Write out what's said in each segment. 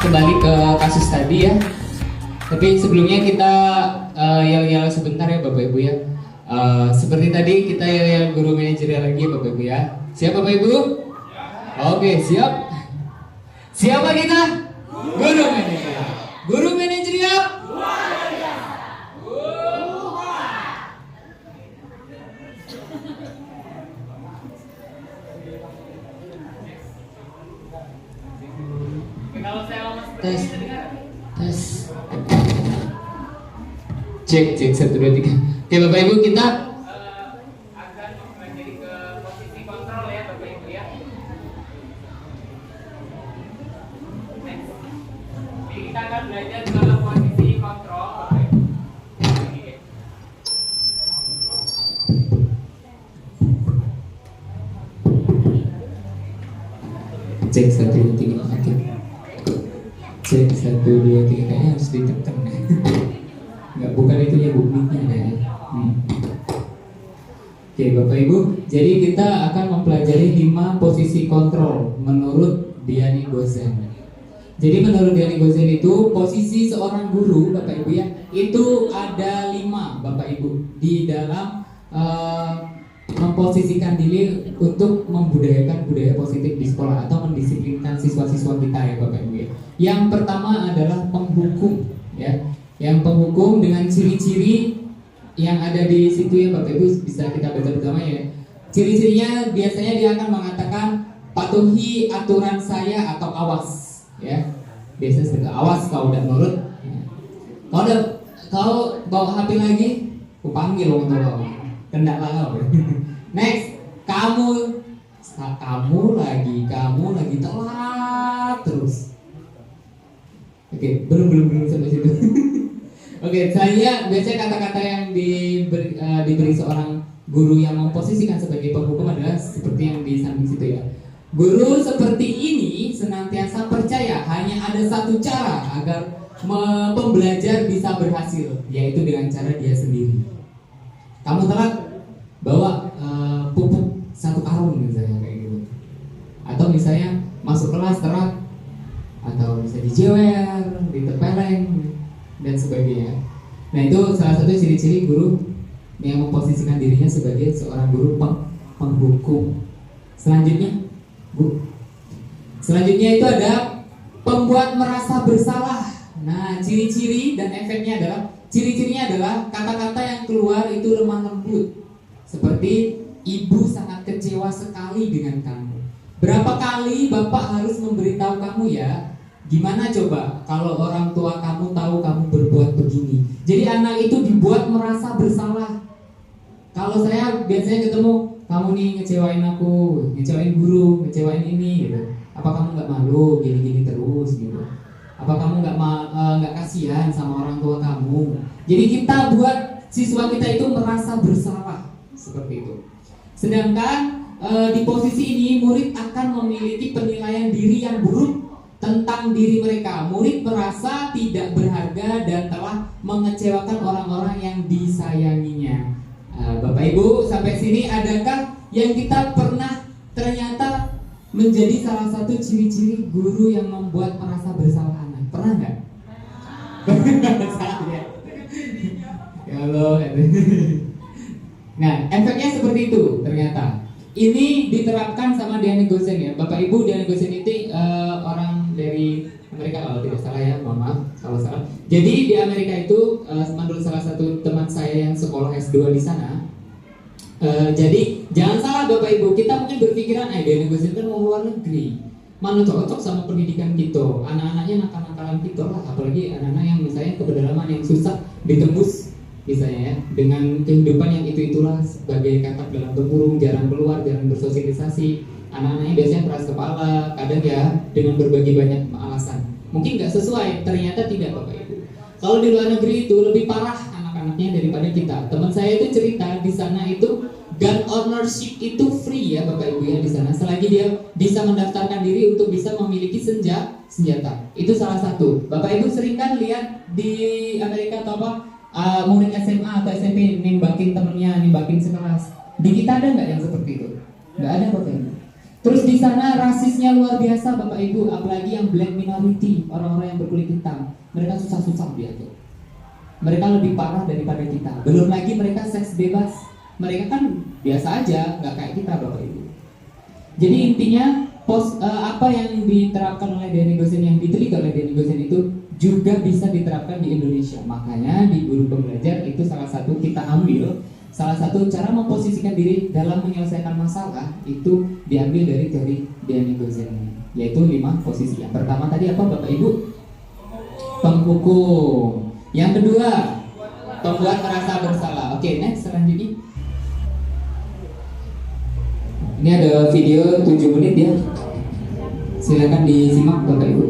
kembali ke kasus tadi ya. Tapi sebelumnya kita yel-yel sebentar ya Bapak Ibu ya. Seperti tadi kita yel-yel guru manajerial lagi ya Bapak Ibu ya. Siap Bapak Ibu? Oke, siap. Siapa kita? Guru manajerial. Guru manajerial. Tes, tes. Cek 1 2 3. Oke Bapak Ibu, kita akan mempelajari ke posisi kontrol ya Bapak Ibu ya. Next. Jadi kita akan belajar ke posisi kontrol Bapak Ibu. Cek 1 2 3. Oke. Cek 1 2 3, kayaknya harus ditekan. Nggak, bukan itu ya buktinya ya. Oke Bapak Ibu, jadi kita akan mempelajari 5 posisi kontrol menurut Diani Gozen. Jadi menurut Diani Gozen itu posisi seorang guru Bapak Ibu ya, itu ada 5 Bapak Ibu di dalam memposisikan diri untuk membudayakan budaya positif di sekolah atau mendisiplinkan siswa-siswa kita ya Bapak Ibu ya. Yang pertama adalah penghukum ya. Yang penghukum dengan ciri-ciri yang ada di situ ya Bapak Ibu, bisa kita baca bersama ya. Ciri-cirinya biasanya dia akan mengatakan patuhi aturan saya atau awas ya. Biasanya seperti awas kau udah nurut. Kau bawa HP lagi, aku panggil untuk kau. Kendak lah kau. Next, kamu lagi telat terus. Oke, belum sampai situ. Oke, saya biasanya kata-kata yang diberi seorang guru yang memposisikan sebagai penghukum adalah seperti yang di samping situ ya. Guru seperti ini senantiasa percaya hanya ada satu cara agar pembelajar bisa berhasil, yaitu dengan cara dia sendiri. Kamu telat, bawa pupuk 1 karung misalnya kayak gitu. Atau misalnya masuk kelas telat, atau bisa dijewer, ditempeleng dan sebagainya. Nah itu salah satu ciri-ciri guru yang memposisikan dirinya sebagai seorang guru penghukum. Selanjutnya, selanjutnya itu ada pembuat merasa bersalah. Nah ciri-ciri dan efeknya adalah kata-kata yang keluar itu lemah lembut, seperti ibu sangat kecewa sekali dengan kamu. Berapa kali bapak harus memberitahu kamu ya? Gimana coba kalau orang tua kamu tahu kamu berbuat begini? Jadi anak itu dibuat merasa bersalah. Kalau saya biasanya ketemu, kamu nih ngecewain aku, ngecewain guru, ngecewain ini gitu. Apa kamu nggak malu gini-gini terus gitu? Apa kamu nggak kasihan sama orang tua kamu? Jadi kita buat siswa kita itu merasa bersalah seperti itu. Sedangkan di posisi ini murid akan memiliki penilaian diri yang buruk tentang diri mereka. Murid merasa tidak berharga dan telah mengecewakan orang-orang yang disayanginya. Bapak Ibu, sampai sini adakah yang kita pernah ternyata menjadi salah satu ciri-ciri guru yang membuat merasa bersalah anak? Pernah nggak? Salah ya. Ya Allah. Nah, efeknya seperti itu ternyata. Ini diterapkan sama Diani Gozen ya. Bapak Ibu, Diani Gozen itu orang dari Amerika kalau tidak salah ya, mohon maaf kalau salah. Jadi di Amerika itu menurut salah satu teman saya yang sekolah S2 di sana. Jadi jangan salah Bapak Ibu, kita mungkin berpikiran Diani Gozen kan mau luar negeri, mana cocok sama pendidikan kita, anak-anaknya nakal-nakalan kita lah, apalagi anak-anak yang misalnya kedalaman yang susah ditembus misalnya ya, dengan kehidupan yang itu-itulah sebagai katak dalam tempurung, jarang keluar, jarang bersosialisasi. Anak-anaknya biasanya keras kepala, kadang ya dengan berbagai banyak alasan. Mungkin nggak sesuai, ternyata tidak Bapak Ibu. Kalau di luar negeri itu lebih parah anak-anaknya daripada kita. Teman saya itu cerita di sana itu gun ownership itu free ya Bapak Ibu ya di sana. Selagi dia bisa mendaftarkan diri untuk bisa memiliki senjata. Itu salah satu. Bapak Ibu sering kan lihat di Amerika atau apa? Murid SMA atau SMP nembakin temennya, nembakin sekelas. Di kita ada nggak yang seperti itu? Nggak ada Bapak Ibu. Terus di sana rasisnya luar biasa Bapak Ibu, apalagi yang black minority, orang-orang yang berkulit hitam. Mereka susah-susah diatur. Mereka lebih parah daripada kita. Belum lagi mereka seks bebas. Mereka kan biasa aja, nggak kayak kita Bapak Ibu. Jadi intinya apa yang diterapkan oleh Danny Gosen, yang diteliti oleh Danny Gosen itu juga bisa diterapkan di Indonesia. Makanya di guru pembelajar itu salah satu kita ambil, salah satu cara memposisikan diri dalam menyelesaikan masalah itu diambil dari teori Danny Gosen, yaitu 5 posisi. Yang pertama tadi apa Bapak Ibu? Penghukum. Yang kedua, pembuat merasa bersalah. Oke, next selanjutnya. Ini ada video 7 menit ya. Silakan disimak Bapak Ibu.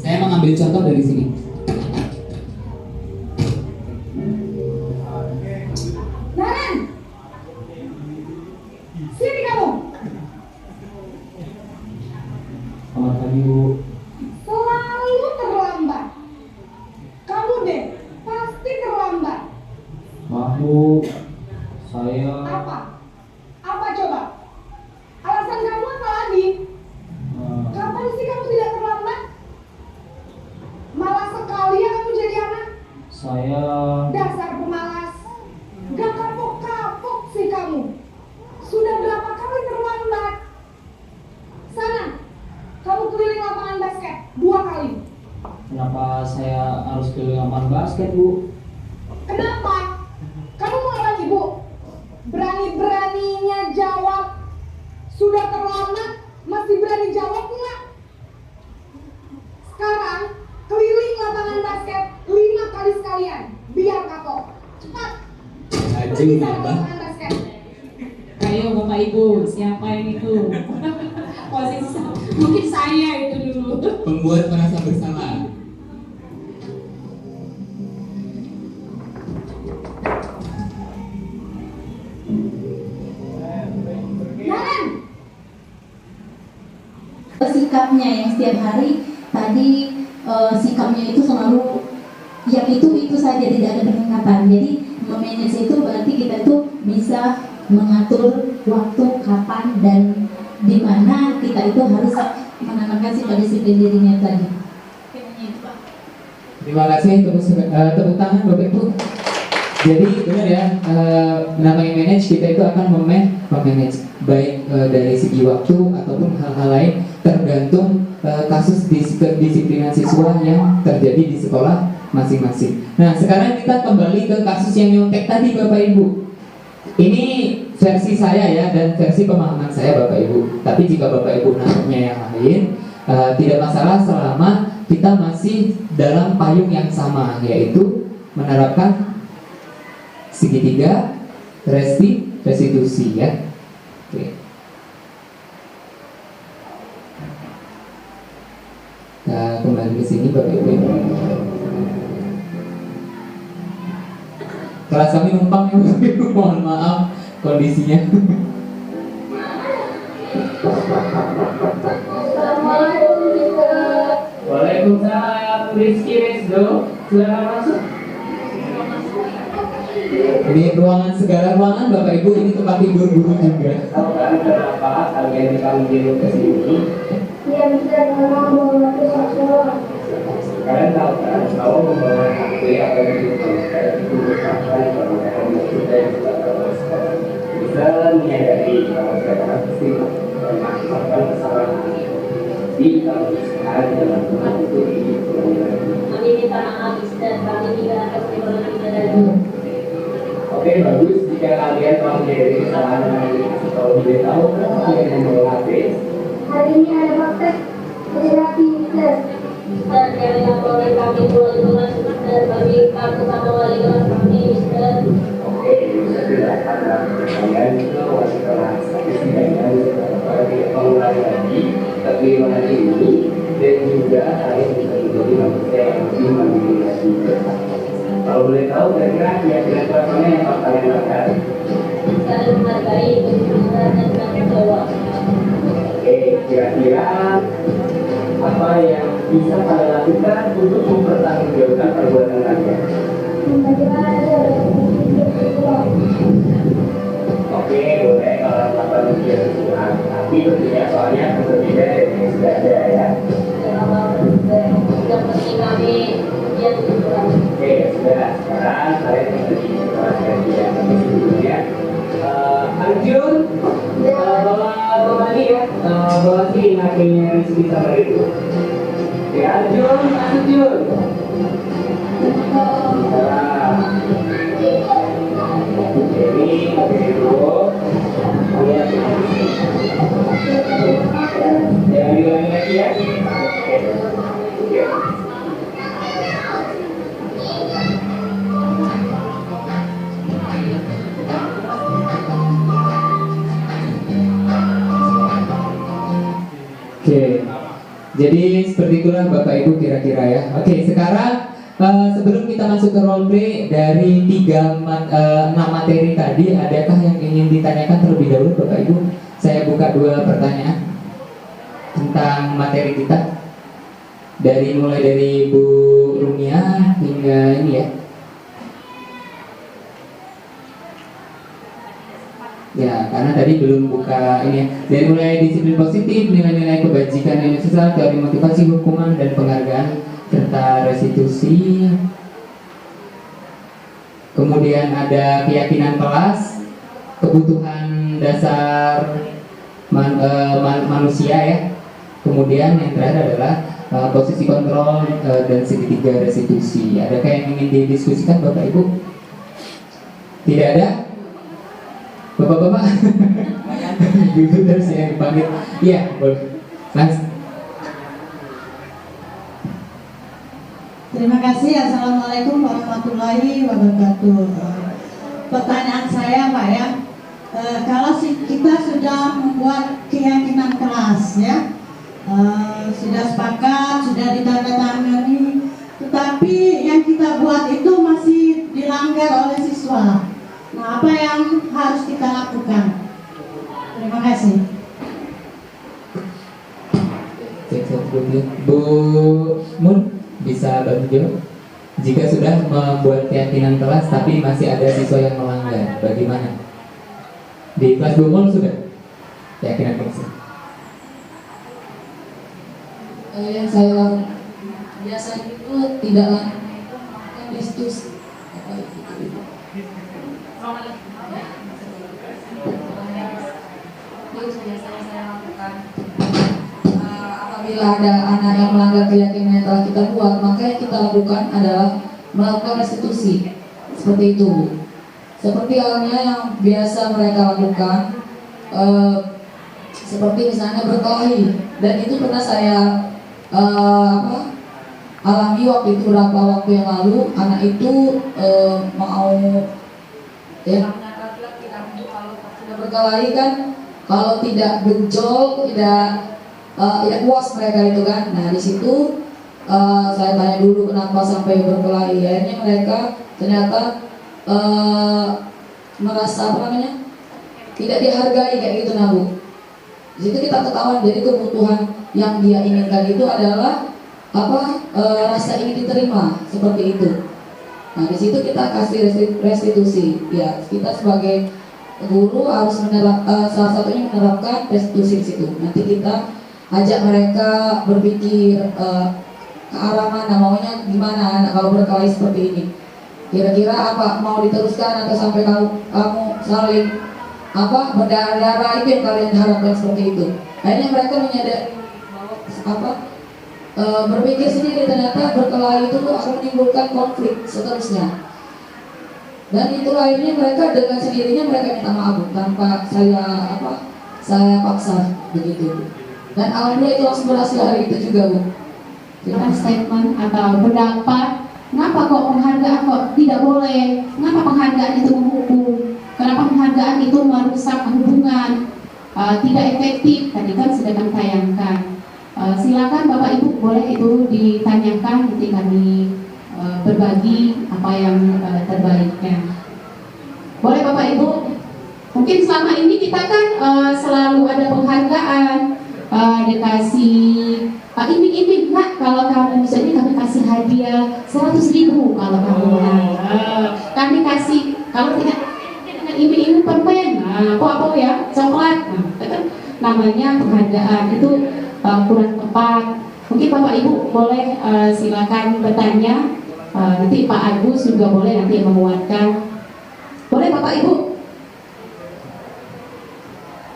Saya mengambil contoh dari sini. Naren, sini kamu. Selamat pagi Bu. Selalu terlambat. Kamu deh, pasti terlambat. Maaf Bu, saya Apa? Apa coba? Alasan kamu apa lagi? Kapan sih kamu tidak terlambat? Malas sekali ya kamu jadi anak. saya Dasar pemalas. Gak kapok-kapok sih kamu. Sudah berapa kali terlambat? Sana, kamu keliling lapangan basket 2 kali. Kenapa saya harus keliling lapangan basket Bu? Kenapa? Kamu mau lawan ibu? Berani-beraninya jawab. Sudah terlambat, masih berani jawab nggak? Sekarang, keliling lapangan basket 5 kali sekalian. Biar kapok. Cepat. Pergi sana ke lapangan basket. Ayo Bapak Ibu, siapa yang itu? Posisi mungkin saya itu dulu. Pembuat merasa bersalah. Naren, Sikapnya yang setiap hari tadi sikapnya itu selalu yang itu saja, tidak ada peningkatan. Jadi memanage itu berarti kita tuh bisa mengatur waktu kapan dan di mana kita itu harus menanamkan sifat disiplin dirinya tadi. Terima kasih, tepuk tangan Bapak Ibu. Jadi benar ya, namanya manage, kita itu akan memanage baik dari segi waktu ataupun hal-hal lain, tergantung kasus disiplinan siswa yang terjadi di sekolah masing-masing. Nah sekarang kita kembali ke kasus yang nyontek tadi Bapak Ibu. Ini versi saya ya, dan versi pemahaman saya Bapak Ibu. Tapi jika Bapak Ibu nanya yang lain, tidak masalah selama kita masih dalam payung yang sama, yaitu menerapkan segitiga restitusi ya. Oke. Nah, kembali ke sini Bapak Ibu. Kelas kami numpang ya Bapak Ibu, mohon maaf kondisinya. Waalaikumsalam, Rizky Resdo, silakan masuk. Ini ruangan, segala ruangan Bapak Ibu, ini tempat tidur guru juga. Tahu kan kenapa kalian dipanggil ke sini? dia bisa ngomong bahwa itu seksual. Kalian tahu kan kalau membawa HP atau dibutuhkan itu merupakan perbuatan kita yang tidak terlalu bisa menyadari kalau mereka pasti melakukan kesalahan. Jadi kalau misalnya dalam hal itu Kami minta maaf dan kami tidak akan mengulangi kita lagi. oke, bagus jika kalian tahu dari kesalahan ini. Kalau boleh tahu kenapa kalian membawa HP? Hari ini ada praktek perilaku Mister. Dan dari laporan kami keluar dan kami kartu sama wali kelas kami dan Oke, bisa dilakukan kalian itu masih kelas setidaknya kalau tidak mengulangi lagi kegiatan ini, dan juga kalian bisa menjadi manusia yang lebih mandiri lagi. Kalau boleh tahu kira-kira keyakinan kelasnya yang akan kalian lakukan? saling menghargai kebenaran dan tanggung jawab. Oke, kira-kira apa yang bisa kalian lakukan untuk mempertanggungjawabkan perbuatan kalian? Bagaimana dia berfungsi seksual? Oke, boleh kalau melakukan ya kurang tapi tentunya soalnya berbeda dari yang sudah ada ya. Yang penting kami dia kurang. Oke, sudah. Sekarang saya tinggal di kelas yang sebelumnya. Arjun, bawa lagi ya, bawa sini hakimnya Rizky sama itu. Oke, Arjun, masuk Jun. Ini dulu. Lihat. Jangan diulangi lagi ya. Oke. Oke, jadi seperti itulah Bapak Ibu kira-kira ya. Oke, sekarang sebelum kita masuk ke role play dari 6 materi tadi, adakah yang ingin ditanyakan terlebih dahulu Bapak Ibu? Saya buka 2 pertanyaan tentang materi kita. Mulai dari Bu Rumia hingga ini ya. Ya, karena tadi belum buka ini ya. Dari mulai disiplin positif, nilai-nilai kebajikan universal, teori motivasi, hukuman, dan penghargaan, serta restitusi. Kemudian ada keyakinan kelas, kebutuhan dasar manusia ya. Kemudian yang terakhir adalah posisi kontrol dan segitiga restitusi. Adakah yang ingin didiskusikan Bapak Ibu? Tidak ada? Bapak-bapak, dulu terus yang dipanggil. Iya, boleh. Mas. Terima kasih. Assalamualaikum warahmatullahi wabarakatuh. Pertanyaan saya Pak ya, kalau kita sudah membuat keyakinan kelas ya, sudah sepakat, sudah ditandatangani, tetapi yang kita buat itu masih dilanggar oleh siswa. Nah, apa yang harus kita lakukan? Terima kasih. Bu Mun bisa bantu jawab? Jika sudah membuat keyakinan kelas tapi masih ada siswa yang melanggar, bagaimana? Di kelas Bu Mun sudah keyakinan kelas? Yang saya biasanya itu tidak lakukan diskusi. Biasanya saya lakukan apabila ada anak yang melanggar keyakinan yang telah kita buat, maka yang kita lakukan adalah melakukan restitusi seperti itu. Seperti halnya yang biasa mereka lakukan, seperti misalnya berkelahi, dan itu pernah saya alami waktu itu beberapa waktu yang lalu. Anak itu mau ya kalau sudah berkelahi kan, kalau tidak benjol, tidak puas mereka itu kan. Nah di situ saya tanya dulu kenapa sampai berkelahi. Akhirnya mereka ternyata merasa tidak dihargai kayak gitu nah Bu. Di situ kita ketahuan, jadi kebutuhan yang dia inginkan itu adalah rasa ingin diterima seperti itu. Nah di situ kita kasih restitusi. Ya kita sebagai guru harus salah satunya menerapkan restitusi di situ. Nanti kita ajak mereka berpikir ke arah mana, maunya gimana anak kalau berkelahi seperti ini. Kira-kira apa mau diteruskan atau sampai kamu saling berdarah-darah, itu yang kalian harapkan seperti itu. Akhirnya mereka menyadari berpikir sendiri, ternyata berkelahi itu akan menimbulkan konflik seterusnya. Dan itu akhirnya mereka dengan sendirinya mereka minta maaf tanpa saya paksa begitu. Dan alhamdulillah itu langsung berhasil hari itu juga Bu. Statement atau pendapat, kenapa kok penghargaan kok tidak boleh? Kenapa penghargaan itu menghukum? Kenapa penghargaan itu merusak hubungan? Tidak efektif, tadi kan sudah kami tayangkan. Silakan Bapak Ibu boleh itu ditanyakan, nanti kami berbagi apa yang terbaiknya. Boleh Bapak Ibu? Mungkin selama ini kita kan selalu ada penghargaan, dikasih iming-iming Kak, kalau kamu misalnya kami kasih hadiah 100.000 kalau kamu menang. Kami kasih, kalau tidak dengan iming-iming permen, apa ya, coklat. namanya penghargaan itu kurang tepat. Mungkin Bapak Ibu boleh silakan bertanya. Nanti Pak Agus juga boleh nanti menguatkan. Boleh Bapak Ibu?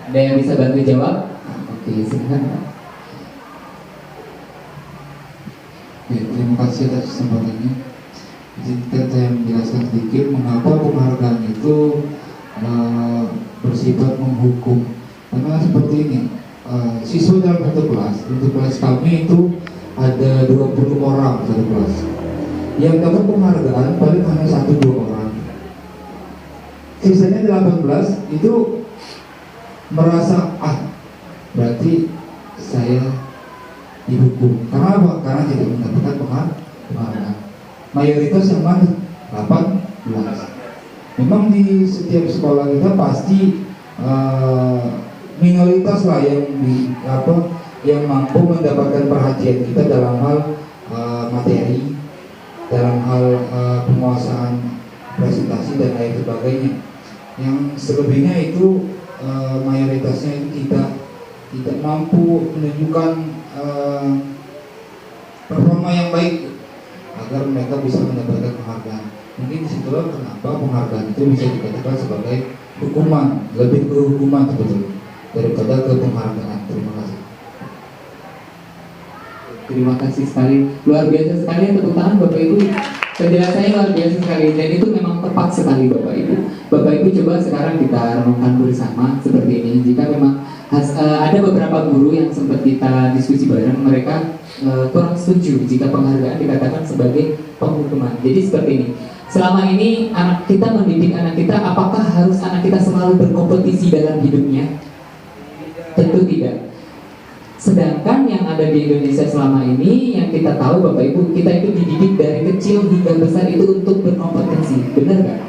Ada yang bisa bantu jawab? Oke, silakan Pak. Ya, terima kasih atas kesempatan ini. Izinkan saya menjelaskan sedikit mengapa penghargaan itu bersifat menghukum. Karena seperti ini, siswa dalam satu kelas, untuk kelas kami itu ada 20 orang satu kelas. Yang dapat penghargaan paling hanya 1-2 orang. Sisanya 18 itu merasa berarti saya dihukum. Karena apa? Karena tidak mendapatkan penghargaan. Mayoritas yang mana? 18. Memang di setiap sekolah kita pasti minoritas lah yang mampu mendapatkan perhatian kita dalam hal materi, dalam hal penguasaan presentasi dan lain sebagainya. Yang selebihnya itu mayoritasnya itu tidak mampu menunjukkan performa yang baik agar mereka bisa mendapatkan penghargaan. Mungkin disitulah kenapa penghargaan itu bisa dikatakan sebagai hukuman, lebih ke hukuman sebetulnya daripada ke penghargaan. Terima kasih. Terima kasih sekali, luar biasa sekali, tepuk tangan Bapak Ibu. Penjelasannya luar biasa sekali dan itu memang tepat sekali Bapak Ibu. Bapak Ibu coba sekarang kita renungkan bersama seperti ini. Jika memang ada beberapa guru yang sempat kita diskusi bareng, mereka kurang setuju jika penghargaan dikatakan sebagai penghukuman. Jadi seperti ini. Selama ini anak kita mendidik anak kita, apakah harus anak kita selalu berkompetisi dalam hidupnya? Tentu tidak. Sedangkan yang ada di Indonesia selama ini, yang kita tahu Bapak Ibu, kita itu dididik dari kecil hingga besar itu untuk berkompetensi, benar nggak?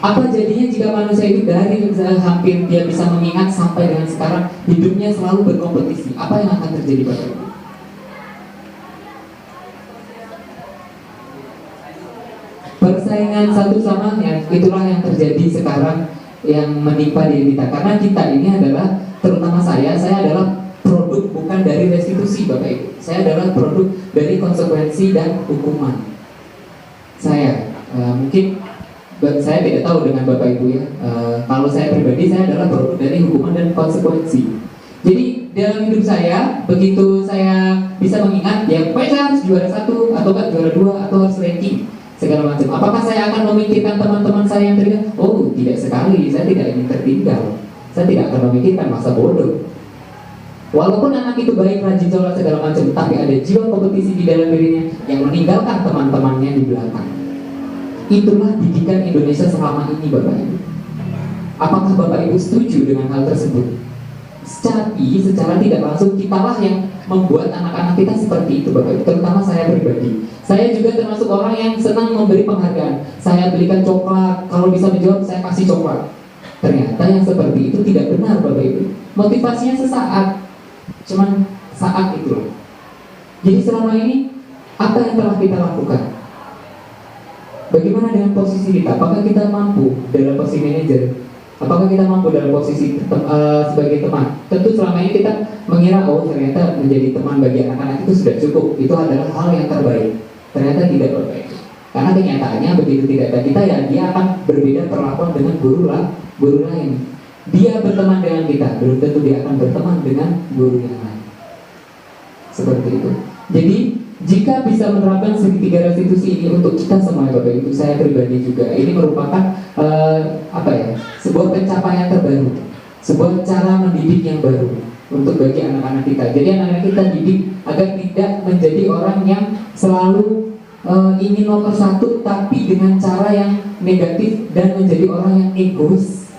Apa jadinya jika manusia itu dari hampir dia bisa mengingat sampai dengan sekarang hidupnya selalu berkompetisi? Apa yang akan terjadi Bapak Ibu? Persaingan satu sama lain, itulah yang terjadi sekarang yang menimpa diri kita. Karena kita ini adalah, terutama saya adalah produk bukan dari restitusi Bapak Ibu. Saya adalah produk dari konsekuensi dan hukuman. Saya mungkin saya tidak tahu dengan Bapak Ibu ya. Kalau saya pribadi, saya adalah produk dari hukuman dan konsekuensi. Jadi dalam hidup saya, begitu saya bisa mengingat, ya pokoknya saya harus juara 1 atau kan juara 2 atau harus ranking segala macam. Apakah saya akan memikirkan teman-teman saya yang tertinggal? Oh, tidak sekali. Saya tidak ingin tertinggal. Saya tidak akan memikirkan masa bodoh. Walaupun anak itu baik, rajin sholat segala macam, tapi ada jiwa kompetisi di dalam dirinya yang meninggalkan teman-temannya di belakang. Itulah didikan Indonesia selama ini Bapak Ibu. Apakah Bapak Ibu setuju dengan hal tersebut? Secara tidak langsung kitalah yang membuat anak-anak kita seperti itu Bapak Ibu. Terutama saya pribadi. Saya juga termasuk orang yang senang memberi penghargaan. Saya belikan coklat, kalau bisa menjawab saya kasih coklat. Ternyata yang seperti itu tidak benar Bapak Ibu. Motivasinya sesaat, cuman saat itu. Jadi selama ini apa yang telah kita lakukan? Bagaimana dengan posisi kita? Apakah kita mampu dalam posisi manajer? Apakah kita mampu dalam posisi sebagai teman? Tentu selama ini kita mengira, oh ternyata menjadi teman bagi anak-anak itu sudah cukup. Itu adalah hal yang terbaik. Ternyata tidak Bapak. Karena kenyataannya begitu tidak ada kita, ya dia akan berbeda perlakuan dengan guru lain. Dia berteman dengan kita, belum tentu dia akan berteman dengan guru yang lain. Seperti itu. Jadi jika bisa menerapkan segitiga restitusi ini untuk kita semua Bapak Ibu, saya pribadi juga, ini merupakan sebuah pencapaian terbaru, sebuah cara mendidik yang baru untuk bagi anak-anak kita. Jadi anak-anak kita didik agar tidak menjadi orang yang selalu ingin nomor 1 tapi dengan cara yang negatif dan menjadi orang yang egois.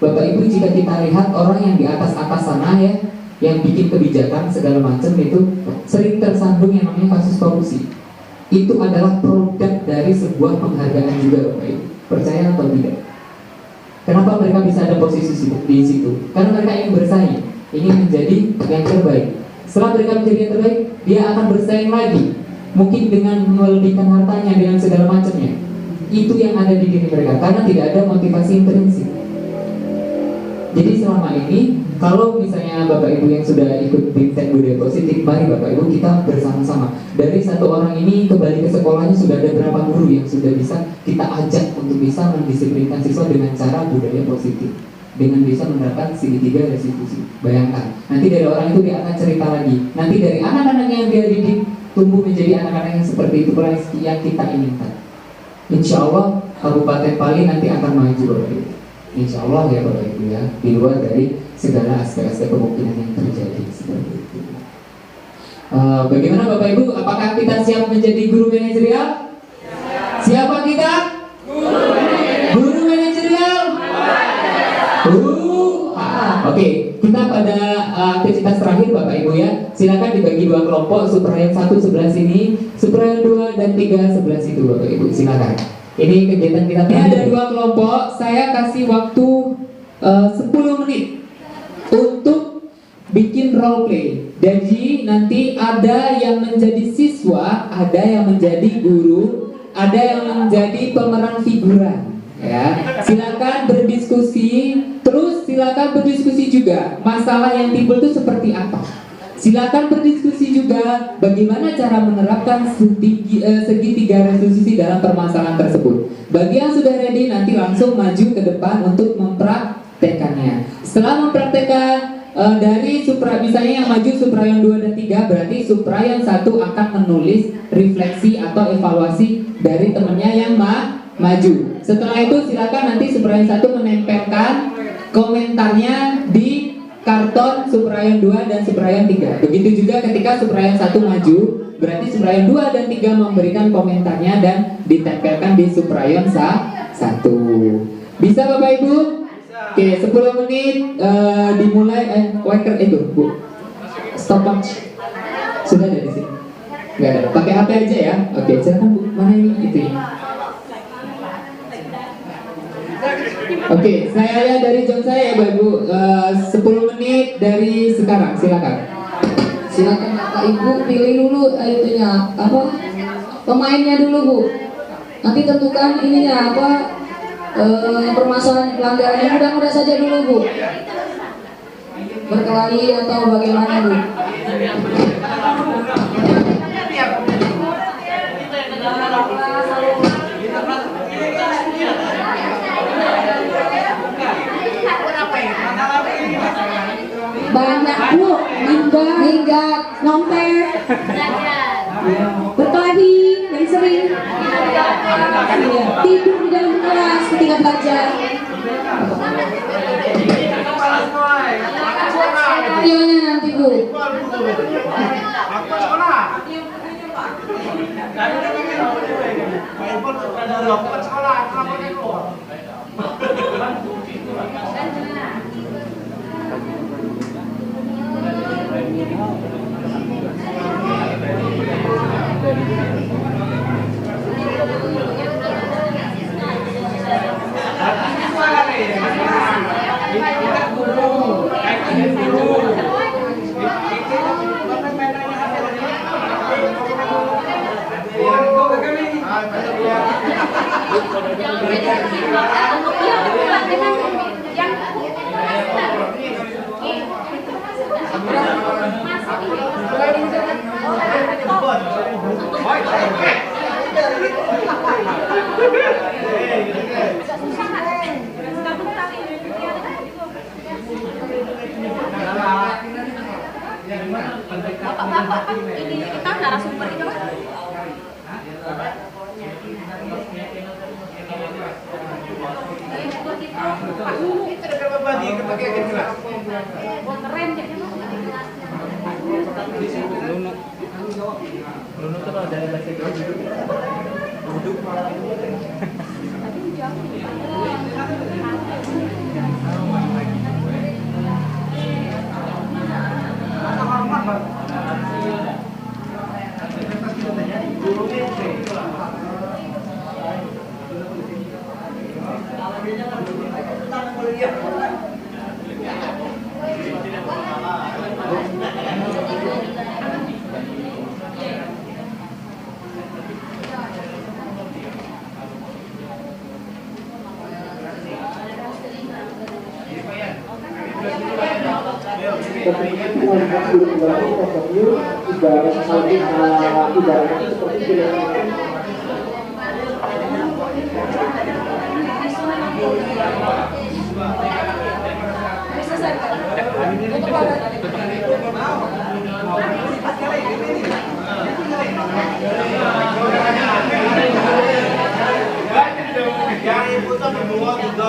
Bapak Ibu, jika kita lihat orang yang di atas-atas sana ya, yang bikin kebijakan segala macam itu sering tersandung yang namanya kasus korupsi. Itu adalah produk dari sebuah penghargaan juga Bapak Ibu. Percaya atau tidak? Kenapa mereka bisa ada posisi di situ? Karena mereka ingin bersaing, ingin menjadi yang terbaik. Setelah mereka menjadi yang terbaik, dia akan bersaing lagi. Mungkin dengan melebihkan hartanya, dengan segala macamnya. Itu yang ada di diri mereka, karena tidak ada motivasi intrinsik. Jadi selama ini kalau misalnya Bapak Ibu yang sudah ikut Bimtek Budaya Positif, mari Bapak Ibu kita bersama-sama. Dari satu orang ini kembali ke sekolahnya sudah ada berapa guru yang sudah bisa kita ajak untuk bisa mendisiplinkan siswa dengan cara budaya positif, dengan bisa menerapkan segitiga restitusi. Bayangkan, nanti dari orang itu dia akan cerita lagi. Nanti dari anak-anak yang dia didik tumbuh menjadi anak-anak yang seperti itu yang kita inginkan. Insya Allah Kabupaten Pali nanti akan maju Bapak Ibu. Insya Allah ya Bapak Ibu ya, di luar dari segala aspek-aspek kemungkinan yang terjadi seperti itu. Bagaimana Bapak Ibu? Apakah kita siap menjadi guru manajerial? Siapa kita? Guru manajerial? Oke, kita pada aktivitas terakhir Bapak Ibu ya. Silakan dibagi dua kelompok, Suprayan 1 sebelah sini, Suprayan 2 dan 3 sebelah situ Bapak Ibu. Silakan. Ini kegiatan kita terakhir. Ada dua kelompok. Saya kasih waktu 10 menit untuk bikin role play. Jadi nanti ada yang menjadi siswa, ada yang menjadi guru, ada yang menjadi pemeran figuran. Ya, silakan berdiskusi. Terus silakan berdiskusi juga masalah yang timbul itu seperti apa. Silakan berdiskusi juga bagaimana cara menerapkan segitiga restitusi dalam permasalahan tersebut. Bagi yang sudah ready nanti langsung maju ke depan untuk mempraktekannya. Setelah mempraktekkan dari misalnya yang maju Suprayan 2 dan 3, berarti Suprayan 1 akan menulis refleksi atau evaluasi dari temannya yang maju. Setelah itu silakan nanti Suprayan 1 menempelkan komentarnya di karton Suprayan 2 dan Suprayan 3. Begitu juga ketika Suprayan 1 maju, berarti Suprayan 2 dan 3 memberikan komentarnya dan ditempelkan di Suprayan 1. Bisa Bapak Ibu? Oke, 10 menit dimulai. Waker itu, Bu. Stopwatch. Sudah ada di sini? Enggak ada. Pakai HP aja ya. Oke, silakan Bu. Mana ini itu ya? Oke, saya lihat dari jam saya ya Bapak Ibu. 10 menit dari sekarang, silakan. Silakan Bapak Ibu pilih dulu itunya apa? Pemainnya dulu Bu. Nanti tentukan ininya apa? Permasalahan pelanggarannya mudah-mudah saja dulu Bu. Berkelahi atau bagaimana Bu? Banyak Bu, minggat, ngomper, berkelahi yang sering, tidur di dalam kelas ketika belajar. Videonya nanti Bu. Bapak, ini kita narasumber itu kan? tentunya kita lihat guru-guru portfolio ibarat ibaratnya seperti film. Yang ikutan semua juga.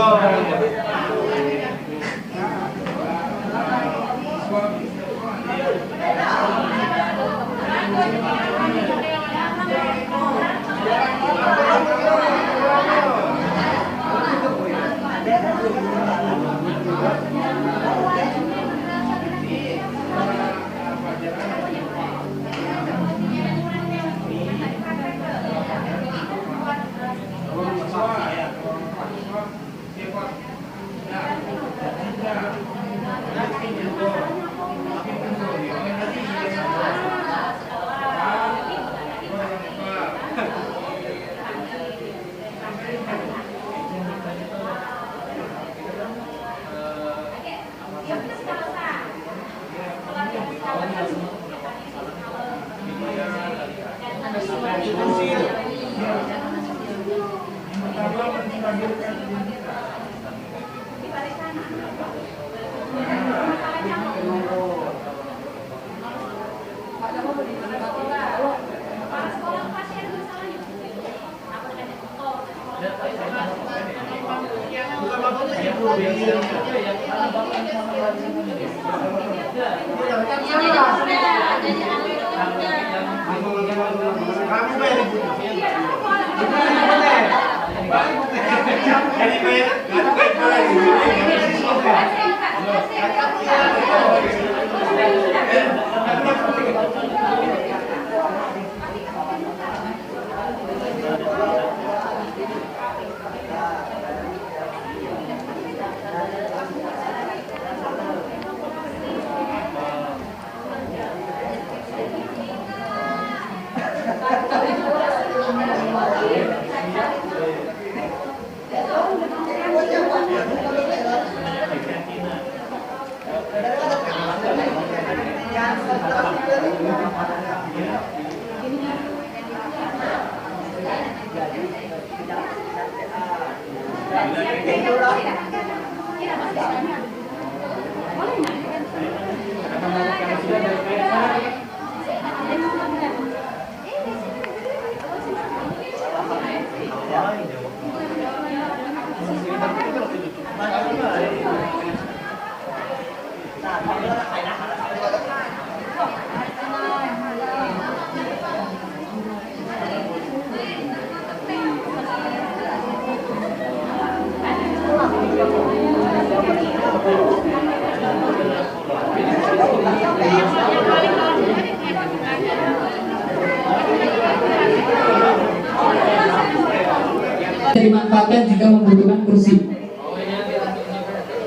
Dimanfaatkan jika membutuhkan kursi.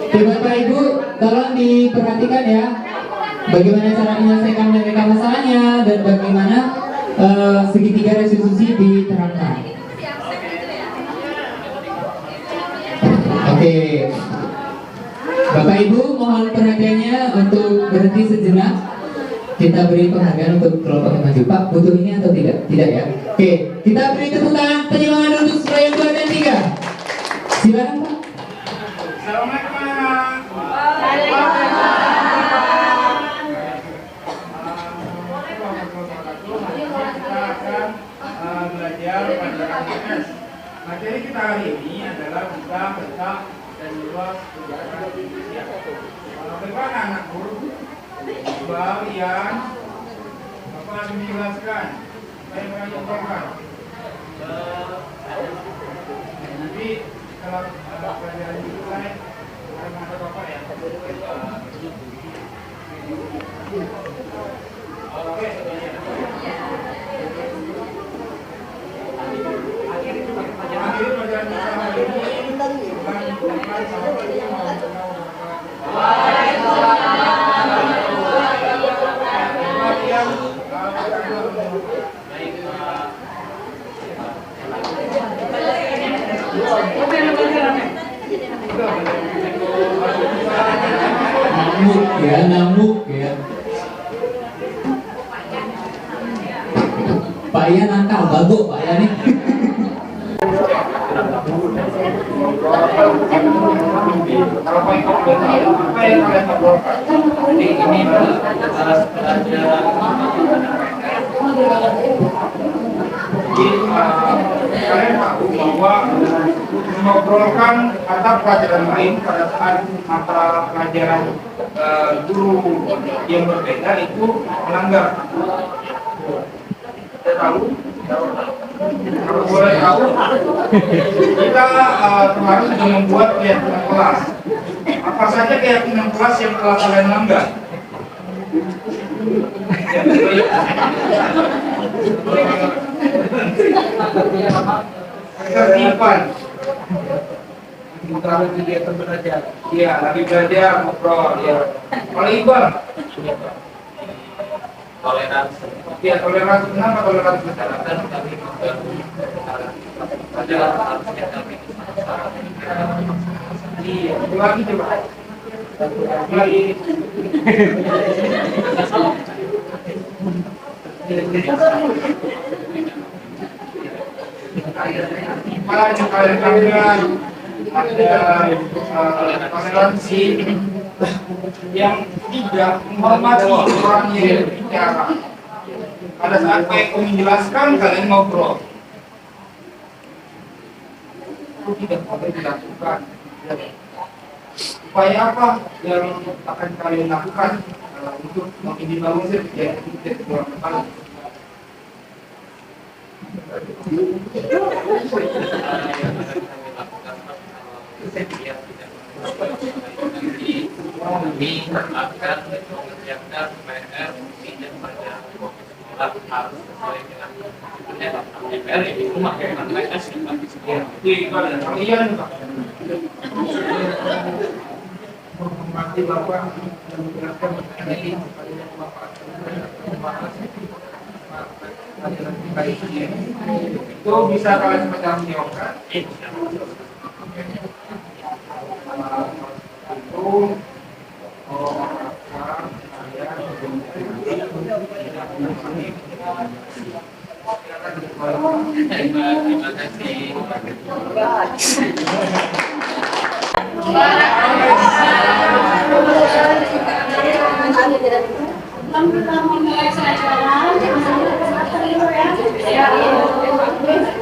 Oke, Bapak Ibu, tolong diperhatikan ya, bagaimana cara menyelesaikan mereka masalahnya dan bagaimana segitiga restitusi diterapkan. Oke, Bapak Ibu mohon perhatiannya untuk berhenti sejenak. Kita beri penghargaan untuk kelompok yang maju. Pak, butuh ini atau tidak? Tidak ya? Oke, kita beri tepuk tangan penyemangat untuk supaya 2 dan 3. Silakan Pak. Assalamualaikum. Kita akan belajar pada KTS. Materi kita hari ini adalah buka, bentak, dan luas kegiatan Indonesia. Bagaimana anak guru? Bagian Bapak akan menjelaskan. Saya akan contohkan. Nanti kalau ada pelajaran selesai, akan ada Bapak ya. Oke. Akhir pelajaran kita hari ini bukan ngamuk ya. Pak Ian nakal, bagus Pak Ian nih. Kalau Pak Iko boleh tahu, apa yang kalian ngobrolkan? Jadi ini kalian tahu bahwa mengobrolkan mata pelajaran lain pada saat mata pelajaran guru yang berbeda itu melanggar. Kita tahu, kalau boleh tahu, kita kemarin sudah membuat keyakinan kelas. Apa saja keyakinan kelas yang telah kalian langgar? Ketertiban. Terlalu kegiatan belajar. Iya, lagi belajar ngobrol. Ya. Kalau Iqbal, toleransi. Iya, toleransi. Kenapa toleransi? Iya, itu lagi coba. Lagi. Malah kalian ada toleransi yang tidak menghormati orang yang berbicara. Pada saat PK menjelaskan, kalian ngobrol. Itu tidak boleh dilakukan. Upaya apa yang akan kalian lakukan untuk mengindikasi kejadian tidak berulang kali? Kami akan mengerjakan PR tidak pada sekolah harus sesuai dengan PR di rumah dengan PNS kalian menghormati Bapak dan menjelaskan mengenai Bapak itu bisa kalian pertanggungjawabkan. Terima kasih.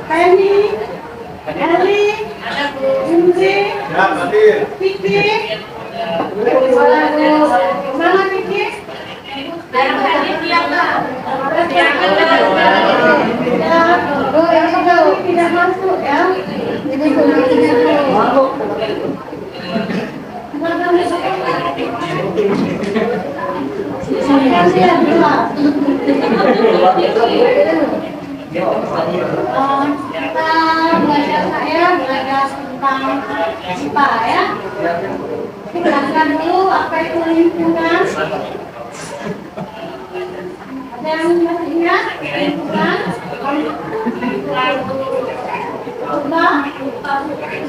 Penny, Eli, Yunzi, Vicky, mana Vicky? Yang tadi tidak masuk ya. Kita belajar tentang IPA ya. Jelaskan dulu apa itu lingkungan. Ada yang masih ingat lingkungan?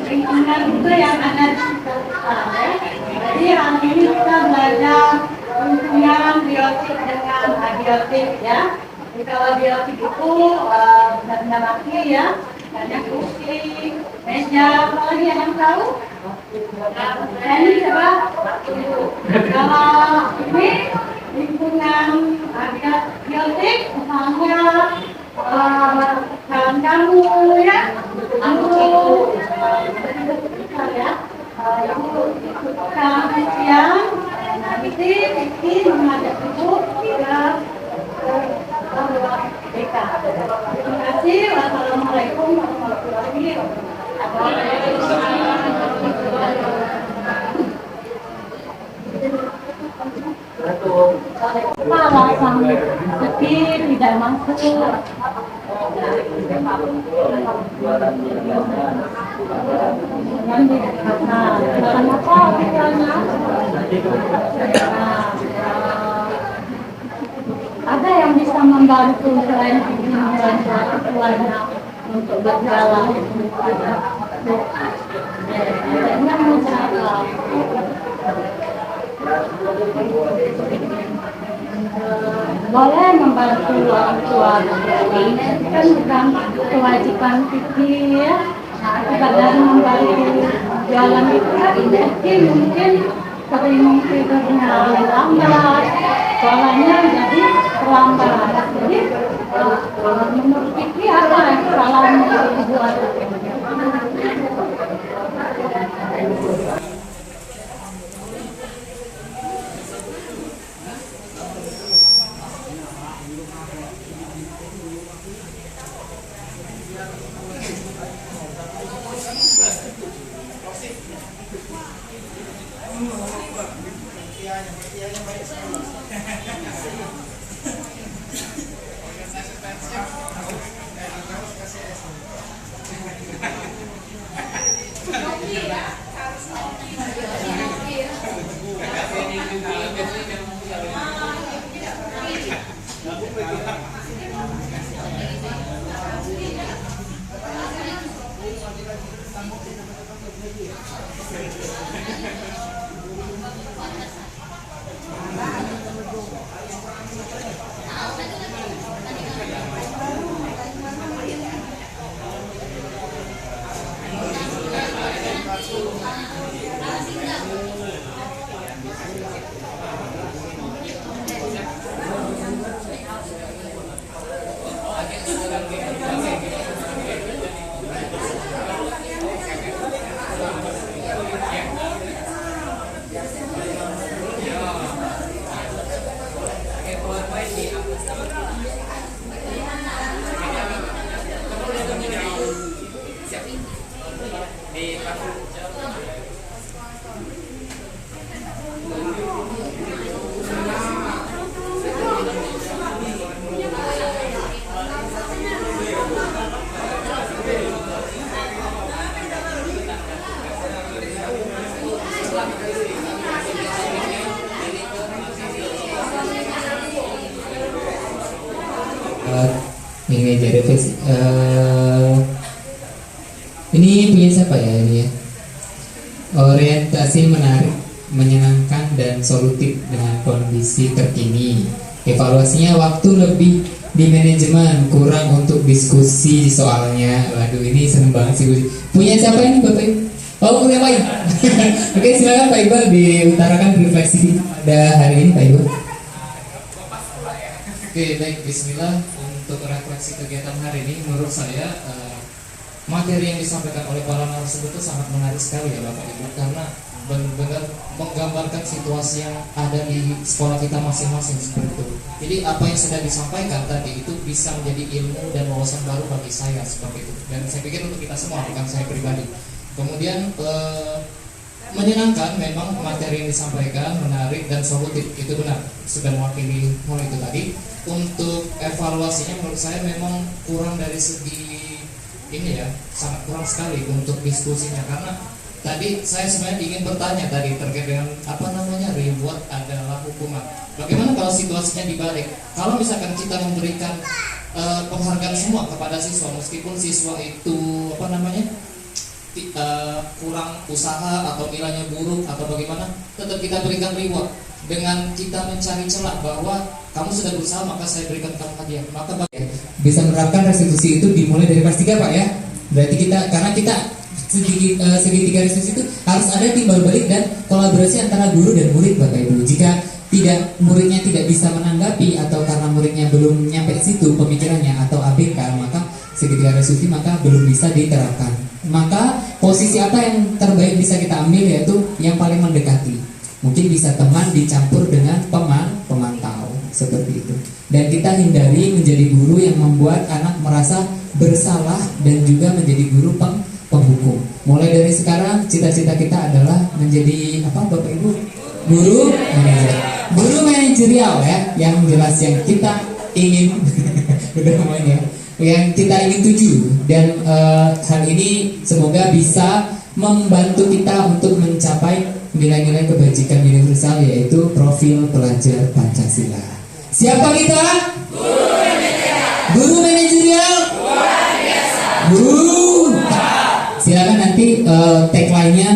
Lingkungan itu yang ada di sekitar kita ya. Jadi hari ini kita belajar lingkungan biotik dengan abiotik ya. Jadi kalau biotik itu benda mati ya, banyak kursi, meja, apa lagi yang tahu? Ini coba. Kalau ini lingkungan biotik, misalnya dalam kamu ya, aku ya, kalau siang nanti mengajak ibu ke BK. Terima kasih. Wassalamualaikum warahmatullahi wabarakatuh. Alasan sedih tidak masuk. Kenapa pikirannya? Ada yang bisa membantu selain membantu keluarga untuk berjalan. Adanya masyarakat. boleh membantu orang tua, ini kan bukan kewajiban kita ya. Kadang membantu jalan itu kan mungkin sering tidurnya lambat, sekolahnya jadi terlambat. Jadi menurut Kiki apa yang salahnya dibuat? Ini jadi ini punya siapa ya ini ya? Orientasi menarik, menyenangkan dan solutif dengan kondisi terkini. Evaluasinya waktu lebih di manajemen, kurang untuk diskusi soalnya. Waduh, ini seneng banget sih. Punya siapa ini Bapak Ibu? Oh, punya Pak Iqbal. Oke, silakan Pak Iqbal diutarakan refleksi pada hari ini Pak Iqbal. Oke, baik, bismillah. Untuk refleksi kegiatan hari ini, menurut saya materi yang disampaikan oleh para narasumber itu sangat menarik sekali ya Bapak Ibu, karena benar-benar menggambarkan situasi yang ada di sekolah kita masing-masing seperti itu. Jadi apa yang sudah disampaikan tadi itu bisa menjadi ilmu dan wawasan baru bagi saya seperti itu. Dan saya pikir untuk kita semua, bukan saya pribadi. Kemudian menyenangkan memang materi yang disampaikan, menarik dan solutif, itu benar, sudah mewakili hal itu tadi. Untuk evaluasinya menurut saya memang kurang dari segi ini ya, sangat kurang sekali untuk diskusinya, karena tadi saya sebenarnya ingin bertanya tadi terkait dengan apa namanya reward adalah hukuman. Bagaimana kalau situasinya dibalik? Kalau misalkan kita memberikan penghargaan semua kepada siswa, meskipun siswa itu apa namanya kurang usaha atau nilainya buruk atau bagaimana, tetap kita berikan reward dengan kita mencari celah bahwa kamu sudah berusaha maka saya berikan kamu hadiah. Maka bisa menerapkan restitusi itu dimulai dari kelas 3 Pak ya. Berarti kita, karena kita segitiga restitusi itu harus ada timbal balik dan kolaborasi antara guru dan murid Bapak Ibu. Jika muridnya tidak bisa menanggapi atau karena muridnya belum nyampe situ pemikirannya atau ABK, maka segitiga restitusi maka belum bisa diterapkan. Maka posisi apa yang terbaik bisa kita ambil yaitu yang paling mendekati. Mungkin bisa teman dicampur dengan pemantau seperti itu. Dan kita hindari menjadi guru yang membuat anak merasa bersalah dan juga menjadi guru penghukum. Mulai dari sekarang cita-cita kita adalah menjadi apa Bapak Ibu? Guru manajer. Guru manajerial ya, yang jelas yang kita ingin udah namanya, yang kita ingin tuju. Dan hal ini semoga bisa membantu kita untuk mencapai nilai-nilai kebajikan universal, yaitu profil pelajar Pancasila. Siapa kita? Guru manajerial. Guru. Silakan nanti tagline-nya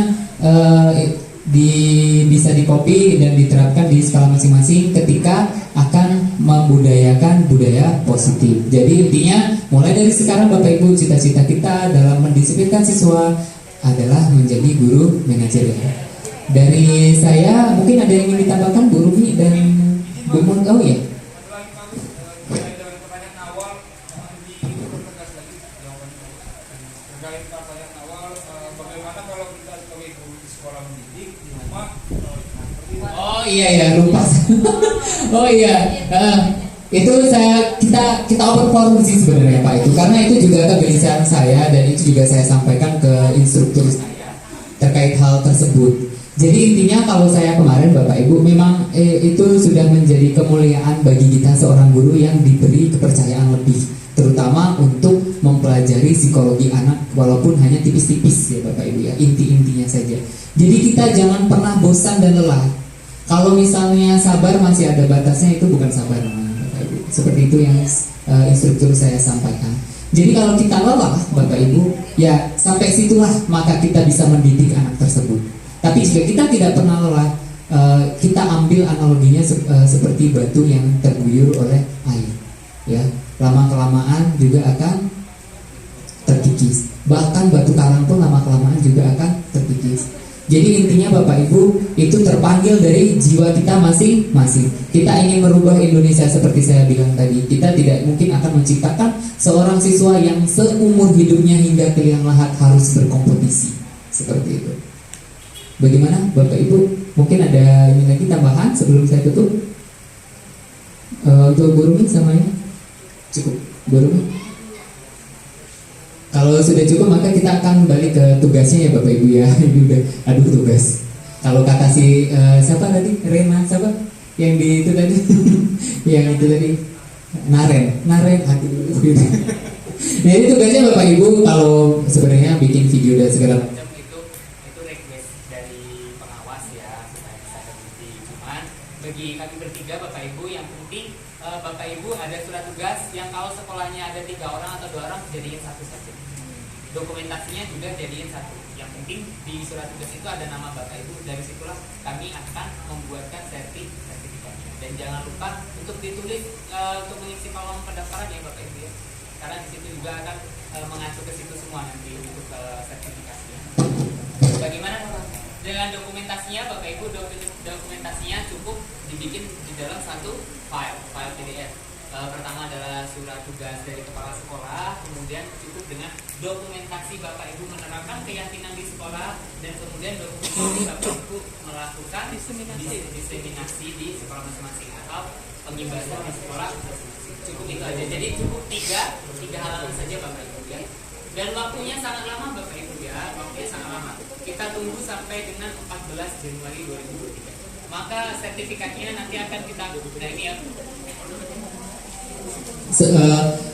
bisa di-copy dan diterapkan di sekolah masing-masing ketika akan membudayakan budaya positif. Jadi intinya mulai dari sekarang Bapak Ibu, cita-cita kita dalam mendisiplinkan siswa adalah menjadi guru manajerial. Dari saya mungkin ada yang ingin ditambahkan Bu Rumi dan Bu Mun. Oh ya. Oh iya ya, lupa. Oh iya, itu kita open forum sih sebenarnya Pak itu, karena itu juga kegelisahan saya dan itu juga saya sampaikan ke instruktur saya terkait hal tersebut. Jadi intinya kalau saya kemarin Bapak Ibu memang itu sudah menjadi kemuliaan bagi kita seorang guru yang diberi kepercayaan lebih, terutama untuk mempelajari psikologi anak walaupun hanya tipis-tipis ya Bapak Ibu ya, inti-intinya saja. Jadi kita jangan pernah bosan dan lelah. Kalau misalnya sabar masih ada batasnya, itu bukan sabar namanya Bapak Ibu. Seperti itu yang instruktur saya sampaikan. Jadi kalau kita lelah Bapak Ibu, ya sampai situlah maka kita bisa mendidik anak tersebut. Tapi jika kita tidak pernah lelah, kita ambil analoginya seperti batu yang terguyur oleh air. Ya, lama-kelamaan juga akan terkikis. Bahkan batu karang pun lama-kelamaan juga akan terkikis. Jadi intinya Bapak Ibu itu terpanggil dari jiwa kita masing-masing. Kita ingin merubah Indonesia seperti saya bilang tadi. Kita tidak mungkin akan menciptakan seorang siswa yang seumur hidupnya hingga ke liang lahat harus berkompetisi. Seperti itu. Bagaimana Bapak Ibu? Mungkin ada ini lagi tambahan sebelum saya tutup? Untuk Bu Rumi sama ini? Cukup, Bu Rumi? Kalau sudah cukup maka kita akan balik ke tugasnya ya Bapak Ibu ya. Ini udah aduh tugas. Kalau kata si siapa tadi? Rena siapa? Yang di itu tadi. Yang itu tadi. Naren aduh. Jadi tugasnya Bapak Ibu kalau sebenarnya bikin video dan segala macam itu request dari pengawas ya supaya bisa terbukti. Cuman bagi kami bertiga Bapak Ibu yang penting Bapak Ibu ada surat tugas yang kalau sekolahnya ada 3 orang atau 2 orang jadiin satu saja. Dokumentasinya juga jadiin satu. Yang penting di surat tugas itu ada nama Bapak Ibu. Dari situlah kami akan membuatkan sertifikatnya. Dan jangan lupa untuk ditulis untuk mengisi kolom pendaftaran ya Bapak Ibu ya. Karena di situ juga akan mengacu ke situ semua nanti untuk sertifikasinya. Bagaimana dengan dokumentasinya Bapak Ibu? Dokumentasinya cukup dibikin di dalam satu file PDF. Pertama adalah surat tugas dari kepala sekolah, kemudian cukup dengan dokumentasi Bapak Ibu menerapkan keyakinan di sekolah, dan kemudian dokumentasi Bapak Ibu melakukan diseminasi di sekolah masing-masing atau pengibaran di sekolah. Cukup itu aja. Jadi cukup tiga halaman saja Bapak Ibu ya. Dan waktunya sangat lama Bapak Ibu ya, waktunya sangat lama. Kita tunggu sampai dengan 14 Januari 2023. Maka sertifikatnya nanti akan kita ini ya.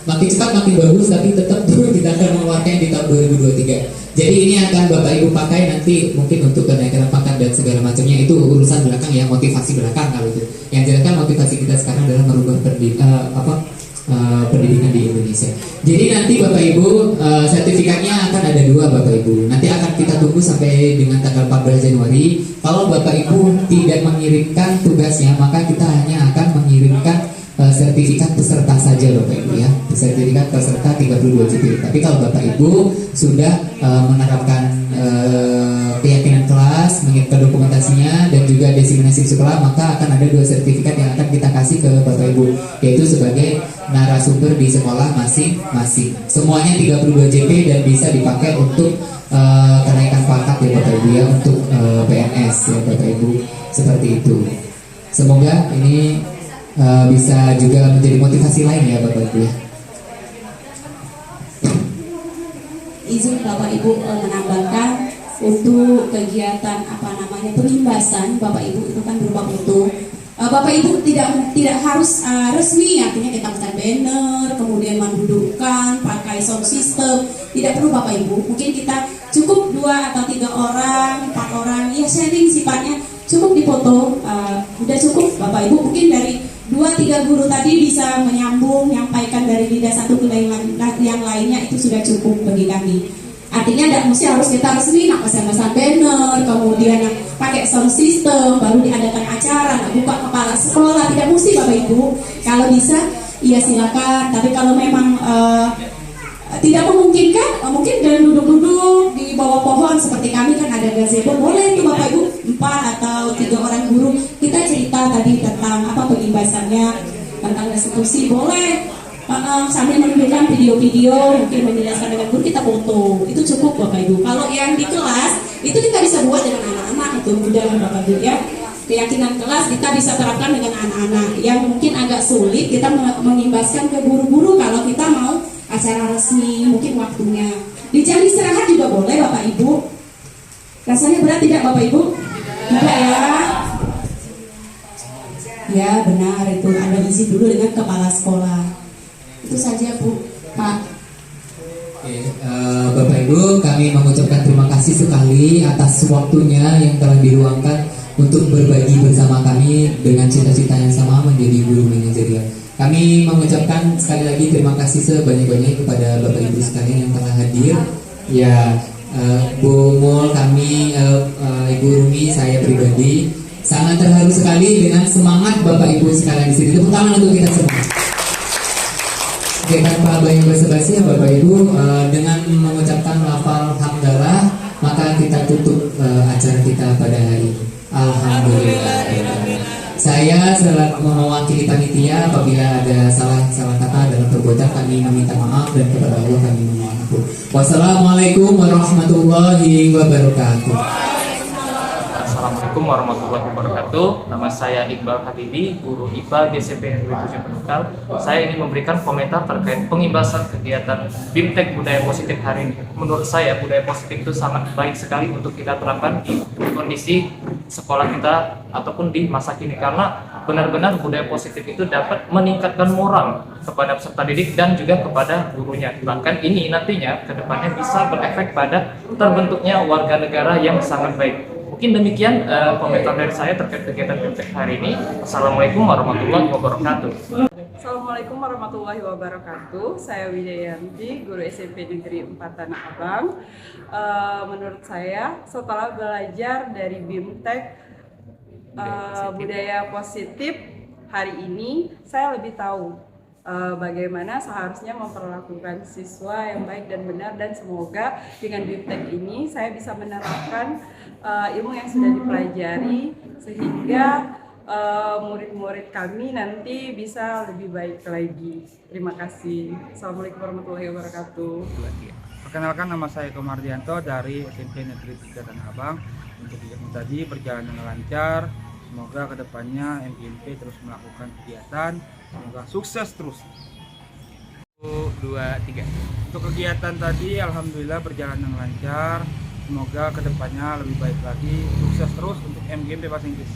Makin cepat makin bagus, tapi tetap dulu kita akan mengeluarkan di tahun 2023. Jadi ini akan Bapak Ibu pakai nanti mungkin untuk kenaikan pangkat dan segala macamnya, itu urusan belakang ya, motivasi belakang kalau itu. Yang jelas kan motivasi kita sekarang adalah merubah pendidikan di Indonesia. Jadi nanti Bapak Ibu sertifikatnya akan ada 2 Bapak Ibu. Nanti akan kita tunggu sampai dengan tanggal 14 Januari. Kalau Bapak Ibu tidak mengirimkan tugasnya, maka kita hanya akan mengirimkan sertifikat peserta saja Bapak Ibu ya. Sertifikat peserta 32 JP. Tapi kalau Bapak Ibu sudah menerapkan keyakinan kelas, mengirimkan dokumentasinya dan juga diseminasi sekolah, maka akan ada 2 sertifikat yang akan kita kasih ke Bapak Ibu, yaitu sebagai narasumber di sekolah masing-masing. Semuanya 32 JP dan bisa dipakai untuk kenaikan pangkat ya Bapak Ibu ya, untuk PNS ya Bapak Ibu, seperti itu. Semoga ini bisa juga menjadi motivasi lain ya Bapak Ibu ya. Izin Bapak Ibu menambahkan untuk kegiatan pelimbasan Bapak Ibu itu kan berupa foto. Bapak Ibu tidak harus resmi, artinya kita pesan banner, kemudian mendudukkan, pakai sound system, tidak perlu Bapak Ibu. Mungkin kita cukup 2 atau 3 orang, 4 orang, ya sharing sifatnya, cukup dipoto, udah cukup Bapak Ibu. Mungkin dari 2-3 guru tadi bisa menyambung, menyampaikan dari lidah satu ke yang lainnya, itu sudah cukup bagi kami. Artinya tidak mesti harus kita resmi, nak pesan-pesan banner, kemudian yang pakai sound system, baru diadakan acara, nak buka kepala sekolah, tidak mesti Bapak Ibu. Kalau bisa, iya silakan. Tapi kalau memang tidak memungkinkan, mungkin dengan duduk-duduk di bawah pohon seperti kami kan ada gazebo, boleh tuh Bapak Ibu 4 atau 3 orang guru kita cerita tadi tentang apa pengimbasannya, tentang restitusi, boleh. Sambil menunjukkan video-video, mungkin menjelaskan dengan guru, kita foto, itu cukup Bapak Ibu. Kalau yang di kelas itu kita bisa buat dengan anak-anak, itu mudah Bapak Ibu ya. Keyakinan kelas kita bisa terapkan dengan anak-anak. Yang mungkin agak sulit kita mengimbaskan ke guru-guru kalau kita mau acara resmi, mungkin waktunya di jam istirahat juga boleh Bapak Ibu. Rasanya berat tidak Bapak Ibu? Enggak ya? Ya benar, itu Anda isi dulu dengan kepala sekolah. Itu saja Bu, Pak. Oke, Bapak Ibu, kami mengucapkan terima kasih sekali atas waktunya yang telah diluangkan untuk berbagi bersama kami dengan cita-cita yang sama menjadi guru manajerial. Kami mengucapkan sekali lagi terima kasih sebanyak-banyaknya kepada Bapak Ibu sekalian yang telah hadir. Ya, Bu Mul, kami, Ibu Rumi, saya pribadi sangat terharu sekali dengan semangat Bapak Ibu sekalian di sini. Tepuk tangan untuk kita semua. Oke, tanpa banyak basa-basi ya Bapak Ibu, dengan mengucapkan lafal hamdalah, maka kita tutup acara kita pada hari ini. Alhamdulillah. Saya selaku mewakili panitia, apabila ada salah kata dalam perbuatan kami meminta maaf, dan kepada Allah kami memohon ampun. Wassalamualaikum warahmatullahi wabarakatuh. Assalamualaikum warahmatullahi wabarakatuh. Nama saya Iqbal Habibi, guru IPA di SMP Negeri 7 Penukal. Saya ingin memberikan komentar terkait pengimbasan kegiatan BIMTEK Budaya Positif hari ini. Menurut saya budaya positif itu sangat baik sekali untuk kita terapkan di kondisi sekolah kita ataupun di masa kini, karena benar-benar budaya positif itu dapat meningkatkan moral kepada peserta didik dan juga kepada gurunya. Bahkan ini nantinya ke depannya bisa berefek pada terbentuknya warga negara yang sangat baik. Mungkin demikian komentar dari saya terkait kegiatan BIMTEK hari ini. Assalamualaikum warahmatullahi wabarakatuh. Assalamualaikum warahmatullahi wabarakatuh. Saya Wijayanti, guru SMP Negeri 4 Tanah Abang. Menurut saya, setelah belajar dari BIMTEK budaya positif hari ini, saya lebih tahu bagaimana seharusnya memperlakukan siswa yang baik dan benar, dan semoga dengan BIMTEK ini saya bisa menerapkan ilmu yang sudah dipelajari sehingga murid-murid kami nanti bisa lebih baik lagi. Terima kasih. Assalamualaikum warahmatullahi wabarakatuh. Perkenalkan, nama saya Eko Mardianto dari SMP Negeri 3 Tanah Abang. Untuk kegiatan tadi berjalan dengan lancar. Semoga kedepannya MGMP terus melakukan kegiatan. Semoga sukses terus. 1, 2, 3. Untuk kegiatan tadi alhamdulillah berjalan dengan lancar. Semoga kedepannya lebih baik lagi. Sukses terus untuk MGMP Bahasa Inggris.